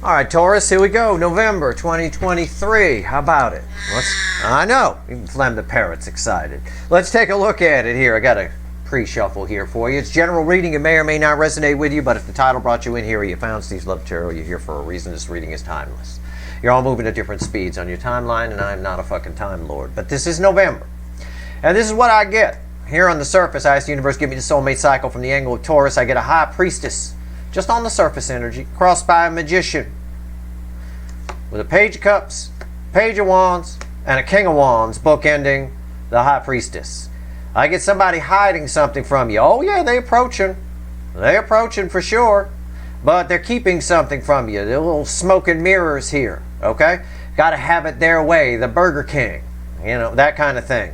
All right, Taurus, here we go. November 2023. How about it? I know. Even Flem the Parrot's excited. Let's take a look at it here. I got a pre-shuffle here for you. It's general reading. It may or may not resonate with you, but if the title brought you in here, you found Steve's Love Tarot, you're here for a reason. This reading is timeless. You're all moving at different speeds on your timeline, and I'm not a fucking time lord. But this is November. And this is what I get. Here on the surface, I ask the universe, give me the soulmate cycle from the angle of Taurus. I get a high priestess. Just on the surface energy, crossed by a magician with a page of cups, page of wands, and a king of wands, bookending the high priestess. I get somebody hiding something from you. Oh yeah, they're approaching for sure, but they're keeping something from you. They're little smoke and mirrors here, okay? Got to have it their way, the Burger King, you know, that kind of thing.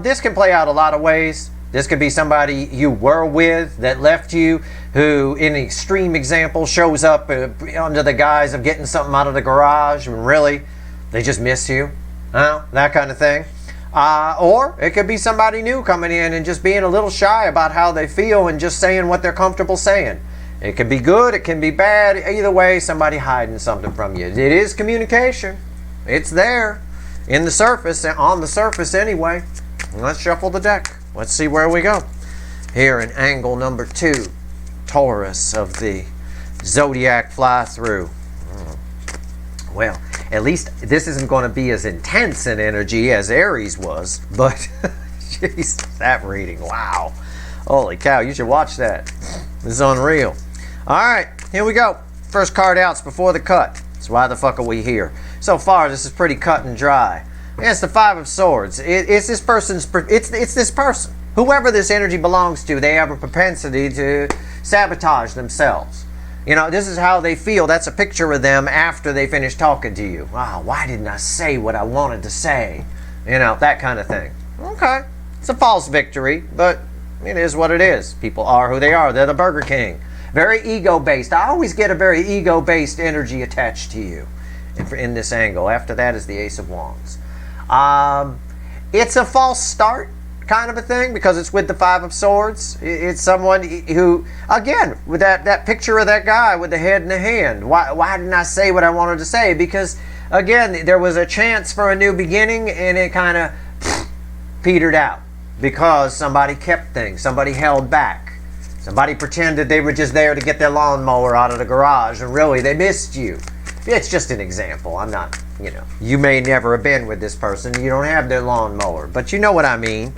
This can play out a lot of ways. This could be somebody you were with that left you, who, in an extreme example, shows up under the guise of getting something out of the garage, and really, they just miss you. That kind of thing. Or it could be somebody new coming in and just being a little shy about how they feel and just saying what they're comfortable saying. It can be good, it can be bad. Either way, somebody hiding something from you. It is communication. It's there. In the surface, on the surface anyway. Let's shuffle the deck. Let's see where we go. Here in angle number 2, Taurus of the Zodiac fly-through. Well, at least this isn't going to be as intense in energy as Aries was, but jeez, that reading, wow. Holy cow, you should watch that. This is unreal. All right, here we go. First card out's before the cut. So why the fuck are we here? So far, this is pretty cut and dry. It's the Five of Swords. It's this person's. It's this person. Whoever this energy belongs to, they have a propensity to sabotage themselves. You know, this is how they feel. That's a picture of them after they finish talking to you. Wow, why didn't I say what I wanted to say? You know, that kind of thing. Okay, it's a false victory, but it is what it is. People are who they are. They're the Burger King. Very ego-based. I always get a very ego-based energy attached to you in this angle. After that is the Ace of Wands. It's a false start kind of a thing because it's with the Five of Swords. It's someone who, again, with that picture of that guy with the head and the hand. Why didn't I say what I wanted to say? Because, again, there was a chance for a new beginning and it kind of petered out because somebody kept things. Somebody held back. Somebody pretended they were just there to get their lawnmower out of the garage and really they missed you. It's just an example. I'm not, you know, you may never have been with this person. You don't have their lawnmower, but you know what I mean.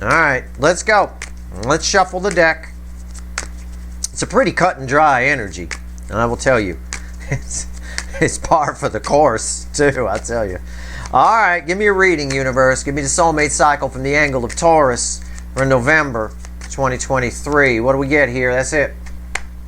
All right, let's go. Let's shuffle the deck. It's a pretty cut and dry energy, and I will tell you, it's par for the course, too, I tell you. All right, give me a reading, universe. Give me the soulmate cycle from the angle of Taurus for November 2023. What do we get here? That's it.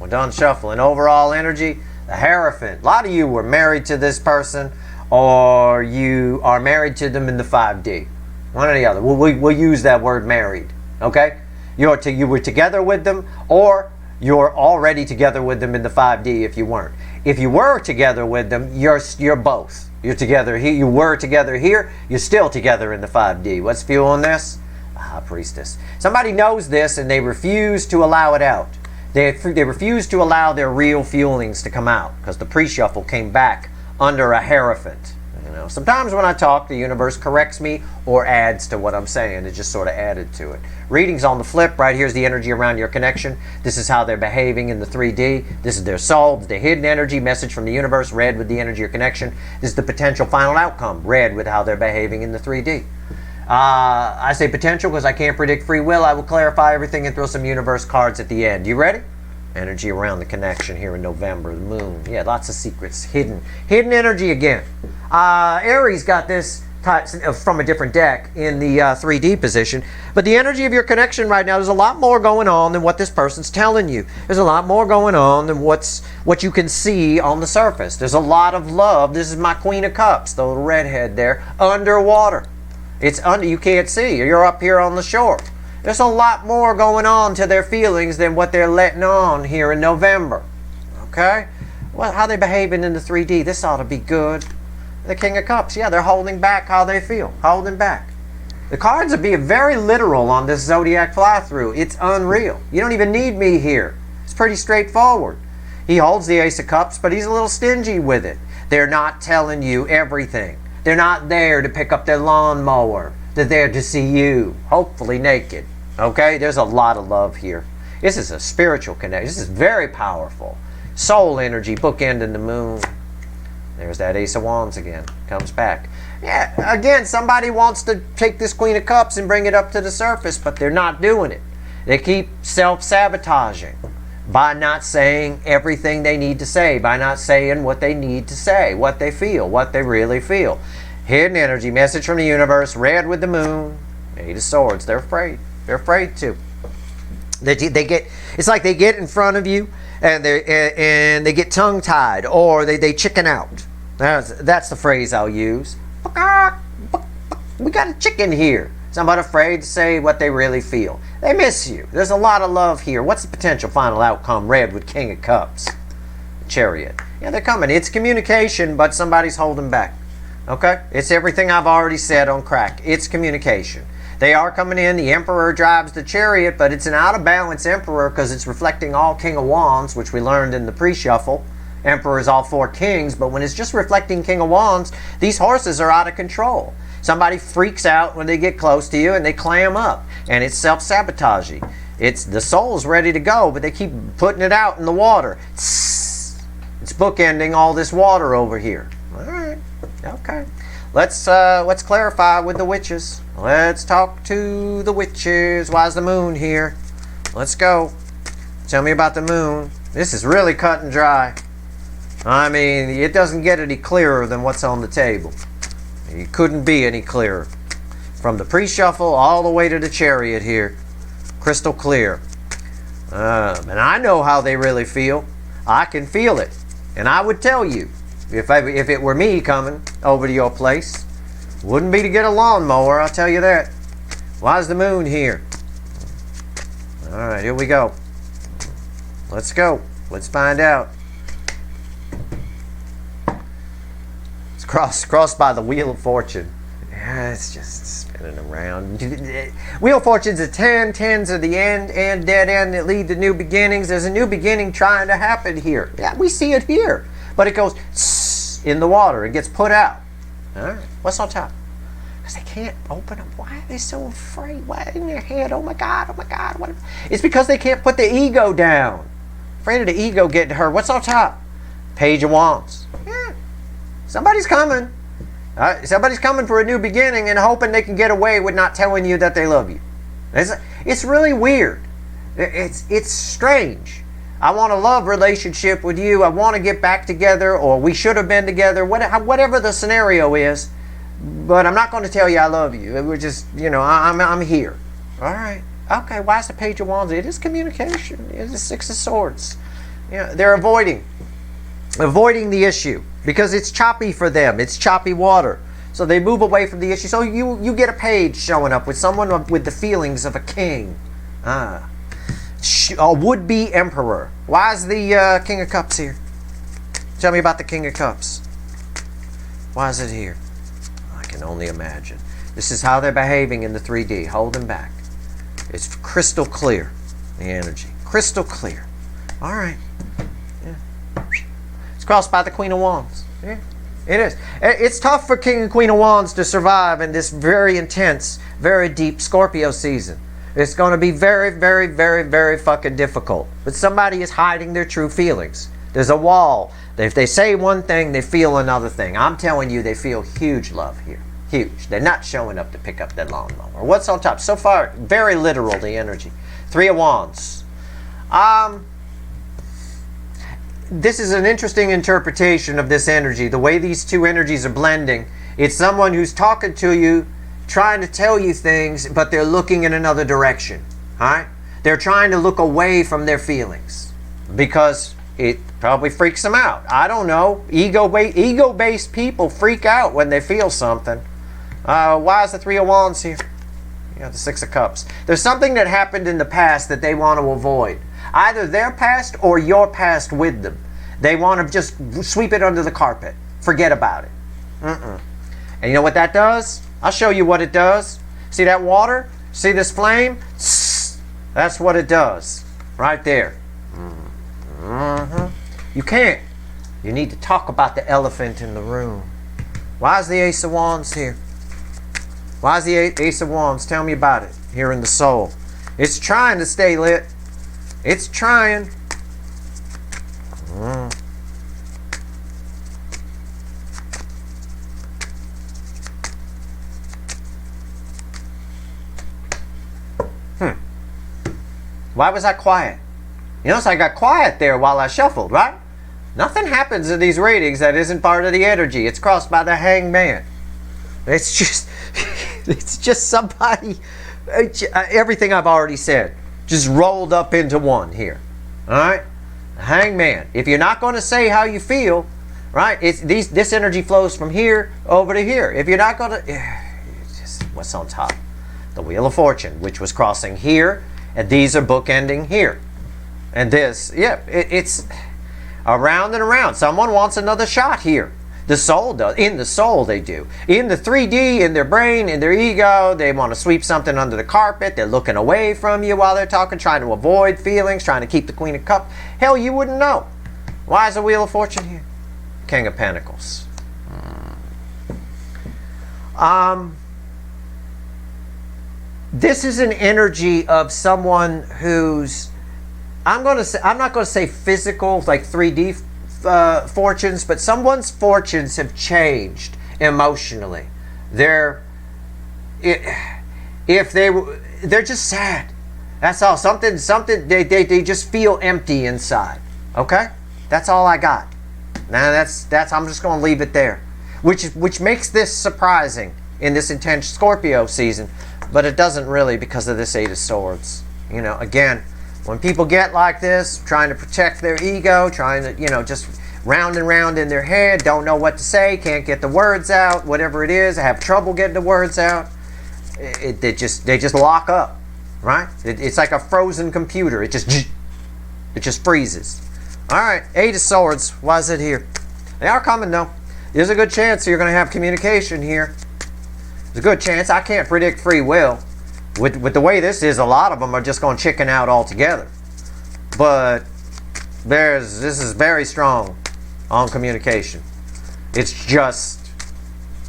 We're done shuffling. Overall energy, the Hierophant. A lot of you were married to this person, or you are married to them in the 5D. One or the other. We'll use that word married. Okay? You were together with them, or you're already together with them in the 5D if you weren't. If you were together with them, you're both. You're together here. You were together here. You're still together in the 5D. What's fueling this? Ah, priestess. Somebody knows this and they refuse to allow it out. They refuse to allow their real feelings to come out because the pre-shuffle came back under a Hierophant. You know, sometimes when I talk, the universe corrects me or adds to what I'm saying. It just sort of added to it. Readings on the flip. Right here's the energy around your connection. This is how they're behaving in the 3D. This is their soul, the hidden energy, message from the universe, red with the energy of connection. This is the potential final outcome, red with how they're behaving in the 3D. I say potential because I can't predict free will. I will clarify everything and throw some universe cards at the end. You ready? Energy around the connection here in November. The moon. Yeah, lots of secrets. Hidden energy again. Aries got this from a different deck in the 3D position. But the energy of your connection right now, there's a lot more going on than what this person's telling you. There's a lot more going on than what you can see on the surface. There's a lot of love. This is my Queen of Cups, the little redhead there, underwater. It's under, you can't see. You're up here on the shore. There's a lot more going on to their feelings than what they're letting on here in November. Okay? Well, how they behaving in the 3D, this ought to be good. The King of Cups, yeah, they're holding back how they feel. Holding back. The cards are being very literal on this Zodiac fly-through. It's unreal. You don't even need me here. It's pretty straightforward. He holds the Ace of Cups, but he's a little stingy with it. They're not telling you everything. They're not there to pick up their lawnmower. They're there to see you, hopefully naked. Okay? There's a lot of love here. This is a spiritual connection. This is very powerful. Soul energy, bookending the moon. There's that Ace of Wands again. Comes back. Yeah, again, somebody wants to take this Queen of Cups and bring it up to the surface, but they're not doing it. They keep self-sabotaging by not saying everything they need to say, by not saying what they need to say, what they feel, what they really feel. Hidden energy, message from the universe, red with the moon, Eight of Swords. They're afraid. They're afraid to. They get. It's like they get in front of you and they get tongue-tied, or they chicken out. That's the phrase I'll use. We got a chicken here. Somebody afraid to say what they really feel. They miss you. There's a lot of love here. What's the potential final outcome? Red with King of Cups. Chariot. Yeah, they're coming. It's communication, but somebody's holding back. Okay? It's everything I've already said on crack. It's communication. They are coming in. The Emperor drives the Chariot, but it's an out-of-balance Emperor because it's reflecting all King of Wands, which we learned in the pre-shuffle. Emperor is all 4 kings, but when it's just reflecting King of Wands, these horses are out of control. Somebody freaks out when they get close to you and they clam up, and it's self-sabotaging. It's the soul's ready to go, but they keep putting it out in the water. It's bookending all this water over here. All right, okay. Let's clarify with the witches. Let's talk to the witches. Why's the moon here? Let's go. Tell me about the moon. This is really cut and dry. I mean, it doesn't get any clearer than what's on the table. It couldn't be any clearer. From the pre-shuffle all the way to the Chariot here. Crystal clear. And I know how they really feel. I can feel it. And I would tell you, if it were me coming over to your place, wouldn't be to get a lawnmower, I'll tell you that. Why's the moon here? All right, here we go. Let's go. Let's find out. It's crossed by the Wheel of Fortune. Yeah, it's just spinning around. Wheel of Fortune's a 10. 10s are the end and dead end that lead to new beginnings. There's a new beginning trying to happen here. Yeah, we see it here. But it goes in the water. It gets put out. All right. What's on top? Because they can't open up. Why are they so afraid? Why in their head? Oh my God, oh my God. What? It's because they can't put the ego down. Afraid of the ego getting hurt. What's on top? Page of Wands. Yeah. Somebody's coming. Somebody's coming for a new beginning and hoping they can get away with not telling you that they love you. It's really weird. It's strange. I want a love relationship with you. I want to get back together, or we should have been together. Whatever the scenario is, but I'm not going to tell you I love you. We're just, I'm here. All right. Okay. Why is the Page of Wands? It is communication. It is the Six of Swords. They're avoiding the issue because it's choppy for them. It's choppy water. So they move away from the issue. So you get a page showing up with someone with the feelings of a king. A would-be emperor. Why is the King of Cups here? Tell me about the King of Cups. Why is it here? I can only imagine. This is how they're behaving in the 3D. Holding back. It's crystal clear, the energy. Crystal clear. All right. Yeah. It's crossed by the Queen of Wands. Yeah, it is. It's tough for King and Queen of Wands to survive in this very intense, very deep Scorpio season. It's going to be very, very, very, very fucking difficult. But somebody is hiding their true feelings. There's a wall. If they say one thing, they feel another thing. I'm telling you, they feel huge love here. Huge. They're not showing up to pick up that lawnmower. What's on top? So far, very literal, the energy. 3 of Wands. This is an interesting interpretation of this energy. The way these two energies are blending. It's someone who's talking to you, trying to tell you things, but they're looking in another direction. All right? They're trying to look away from their feelings because it probably freaks them out. I don't know. Ego-based people freak out when they feel something. Why is the 3 of Wands here? The 6 of Cups. There's something that happened in the past that they want to avoid. Either their past or your past with them. They want to just sweep it under the carpet. Forget about it. And you know what that does? I'll show you what it does. See that water? See this flame? That's what it does. Right there. You can't. You need to talk about the elephant in the room. Why is the Ace of Wands here? Why is the Ace of Wands? Tell me about it here in the soul. It's trying to stay lit. It's trying. Why was I quiet? You notice I got quiet there while I shuffled, right? Nothing happens in these readings that isn't part of the energy. It's crossed by the Hangman. It's just somebody, everything I've already said, just rolled up into one here. All right? The Hangman. If you're not going to say how you feel, right, this energy flows from here over to here. If you're not going to, what's on top? The Wheel of Fortune, which was crossing here, and these are bookending here. And this, yeah, it's around and around. Someone wants another shot here. The soul does. In the soul, they do. In the 3D, in their brain, in their ego, they want to sweep something under the carpet. They're looking away from you while they're talking, trying to avoid feelings, trying to keep the Queen of Cups. Hell, you wouldn't know. Why is the Wheel of Fortune here? King of Pentacles. This is an energy of someone who's, I'm not going to say physical, like 3D fortunes, but someone's fortunes have changed emotionally. They're just sad. That's all. Something they just feel empty inside. Okay? That's all I got. Now that's I'm just going to leave it there. Which makes this surprising in this intense Scorpio season, but it doesn't really because of this Eight of Swords. You know, again, when people get like this, trying to protect their ego, trying to, you know, just round and round in their head, don't know what to say, can't get the words out, whatever it is, have trouble getting the words out, they just lock up, right? It's like a frozen computer. It just freezes. All right, Eight of Swords. Why is it here? They are coming though. There's a good chance you're going to have communication here. There's a good chance. I can't predict free will. With the way this is, a lot of them are just going to chicken out altogether. But this is very strong on communication. It's just,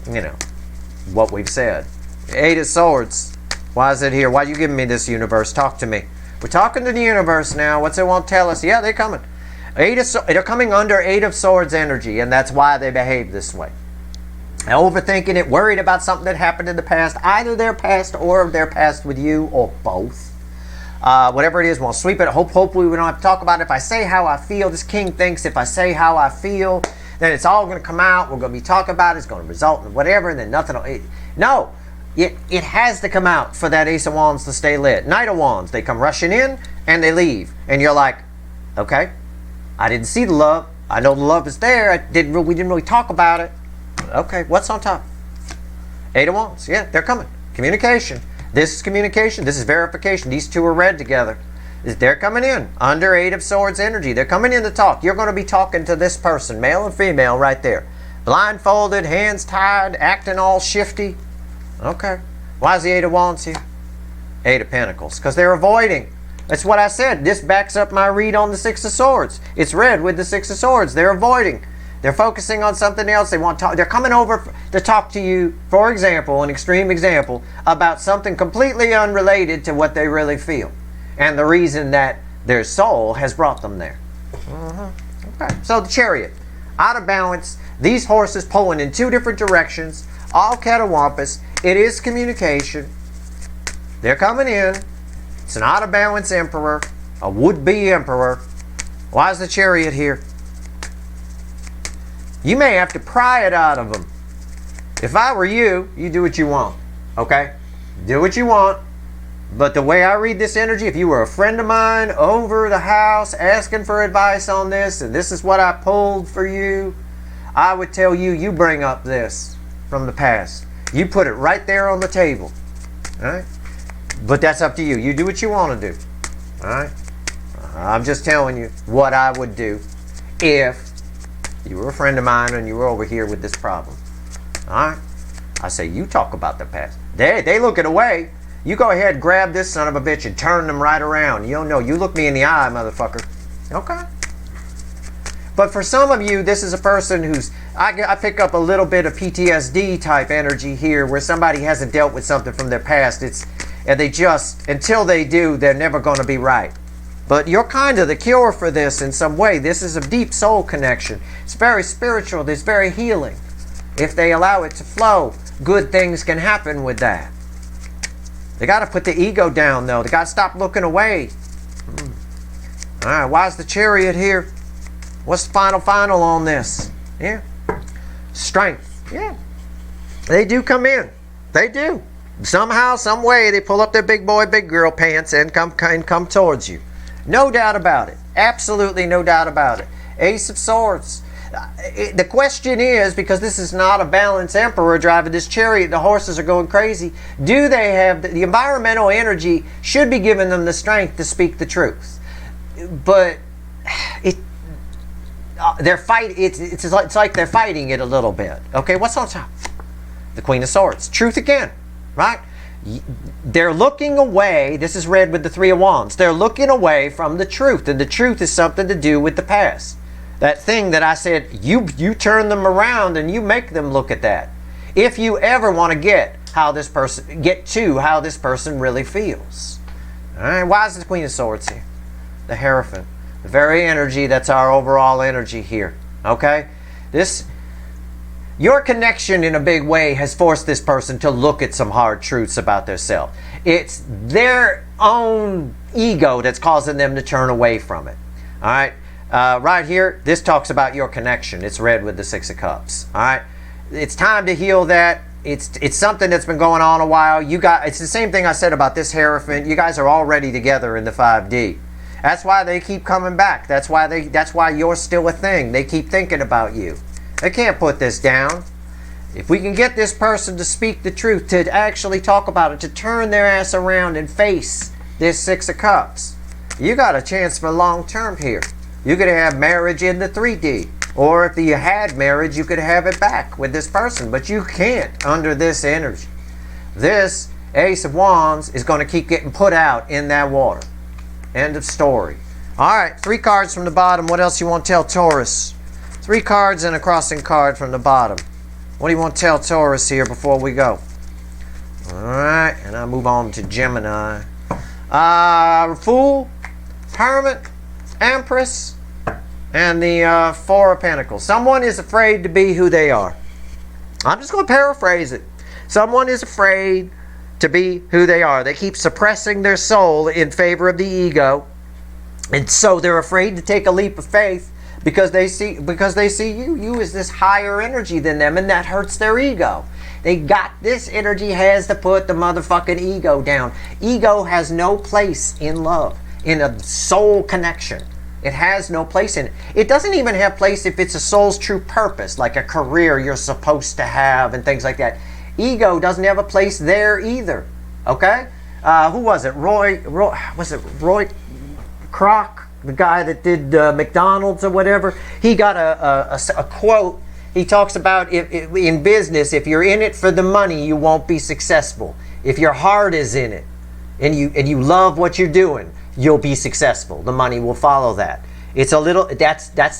you know, what we've said. Eight of Swords. Why is it here? Why are you giving me this, universe? Talk to me. We're talking to the universe now. What's it want to tell us? Yeah, they're coming. They're coming under Eight of Swords energy, and that's why they behave this way. Overthinking it, worried about something that happened in the past, either their past or their past with you, or both. Whatever it is, we'll sweep it. Hopefully we don't have to talk about it. If I say how I feel, this king thinks if I say how I feel, then it's all going to come out. We're going to be talking about it. It's going to result in whatever, and then nothing. No, it has to come out for that Ace of Wands to stay lit. Knight of Wands, they come rushing in and they leave, and you're like, okay, I didn't see the love. I know the love is there. We didn't really talk about it. Okay, what's on top? Eight of Wands. Yeah, they're coming. Communication. This is communication. This is verification. These two are read together. They're coming in under Eight of Swords energy. They're coming in to talk. You're going to be talking to this person, male and female, right there. Blindfolded, hands tied, acting all shifty. Okay. Why is the Eight of Wands here? Eight of Pentacles. Because they're avoiding. That's what I said. This backs up my read on the Six of Swords. It's red with the Six of Swords. They're avoiding. They're focusing on something else. They want to talk. They're coming over to talk to you, for example, an extreme example, about something completely unrelated to what they really feel and the reason that their soul has brought them there. Okay. So the Chariot, out of balance. These horses pulling in two different directions, all catawampus. It is communication. They're coming in. It's an out of balance emperor, a would-be emperor. Why is the Chariot here? You may have to pry it out of them. If I were you, you do what you want. Okay? Do what you want. But the way I read this energy, if you were a friend of mine over the house asking for advice on this, and this is what I pulled for you, I would tell you, you bring up this from the past. You put it right there on the table. Alright? But that's up to you. You do what you want to do. Alright? I'm just telling you what I would do if you were a friend of mine and you were over here with this problem. Alright? I say, you talk about the past. They looking away. You go ahead, grab this son of a bitch and turn them right around. You don't know. You look me in the eye, motherfucker. Okay? But for some of you, this is a person who's, I pick up a little bit of PTSD type energy here, where somebody hasn't dealt with something from their past. And they just, until they do, they're never going to be right. But you're kind of the cure for this in some way. This is a deep soul connection. It's very spiritual. It's very healing. If they allow it to flow, good things can happen with that. They got to put the ego down, though. They got to stop looking away. All right, why's the Chariot here? What's the final on this? Yeah. Strength. Yeah. They do come in. They do. Somehow, some way, they pull up their big boy, big girl pants and come towards you. No doubt about it. Absolutely no doubt about it. Ace of Swords. The question is, because this is not a balanced emperor driving this chariot, the horses are going crazy. Do they have the environmental energy? Should be giving them the strength to speak the truth. But they're fighting. It's like they're fighting it a little bit. Okay, what's on top? The Queen of Swords. Truth again, right? They're looking away. This is read with the Three of Wands. They're looking away from the truth, and the truth is something to do with the past. That thing that I said, you turn them around and you make them look at that. If you ever want to get to how this person really feels. All right, why is the Queen of Swords here? The Hierophant. The very energy that's our overall energy here. Okay? Your connection in a big way has forced this person to look at some hard truths about themselves. It's their own ego that's causing them to turn away from it. All right? Right here, this talks about your connection. It's read with the Six of Cups. All right? It's time to heal that. It's something that's been going on a while. It's the same thing I said about this Hierophant. You guys are already together in the 5D. That's why they keep coming back. That's why you're still a thing. They keep thinking about you. They can't put this down. If we can get this person to speak the truth, to actually talk about it, to turn their ass around and face this Six of Cups, you got a chance for long term here. You could have marriage in the 3D. Or if you had marriage, you could have it back with this person. But you can't under this energy. This Ace of Wands is going to keep getting put out in that water. End of story. All right, 3 cards from the bottom. What else you want to tell Taurus? 3 cards and a crossing card from the bottom. What do you want to tell Taurus here before we go? All right, and I move on to Gemini. Fool, Hermit, Empress, and the 4 of Pentacles. Someone is afraid to be who they are. I'm just going to paraphrase it. Someone is afraid to be who they are. They keep suppressing their soul in favor of the ego, and so they're afraid to take a leap of faith because they see you as this higher energy than them, and that hurts their ego. This energy has to put the motherfucking ego down. Ego has no place in love, in a soul connection. It has no place in it. It doesn't even have place if it's a soul's true purpose, like a career you're supposed to have and things like that. Ego doesn't have a place there either. Okay? Who was it? Roy Kroc, the guy that did McDonald's or whatever? He got a quote. He talks about in business, if you're in it for the money, you won't be successful. If your heart is in it and you love what you're doing, you'll be successful. The money will follow that. That's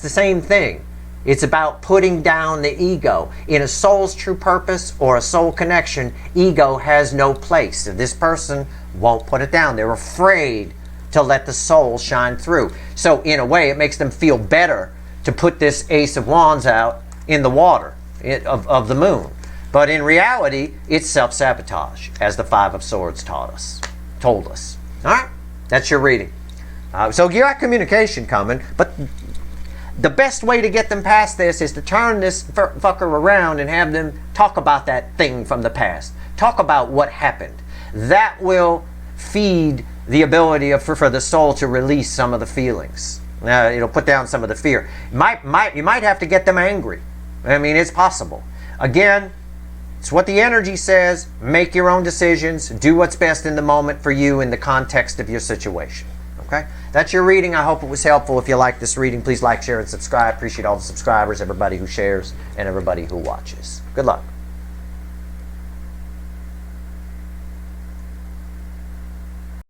the same thing. It's about putting down the ego. In a soul's true purpose or a soul connection, ego has no place. This person won't put it down. They're afraid to let the soul shine through. So in a way, it makes them feel better to put this Ace of Wands out in the water of the moon. But in reality, it's self-sabotage, as the 5 of Swords told us. All right? That's your reading. So you got communication coming, but the best way to get them past this is to turn this fucker around and have them talk about that thing from the past. Talk about what happened. That will feed the ability for the soul to release some of the feelings. It'll put down some of the fear. You might have to get them angry. I mean, it's possible. Again, it's what the energy says. Make your own decisions. Do what's best in the moment for you in the context of your situation. Okay? That's your reading. I hope it was helpful. If you like this reading, please like, share, and subscribe. Appreciate all the subscribers, everybody who shares, and everybody who watches. Good luck.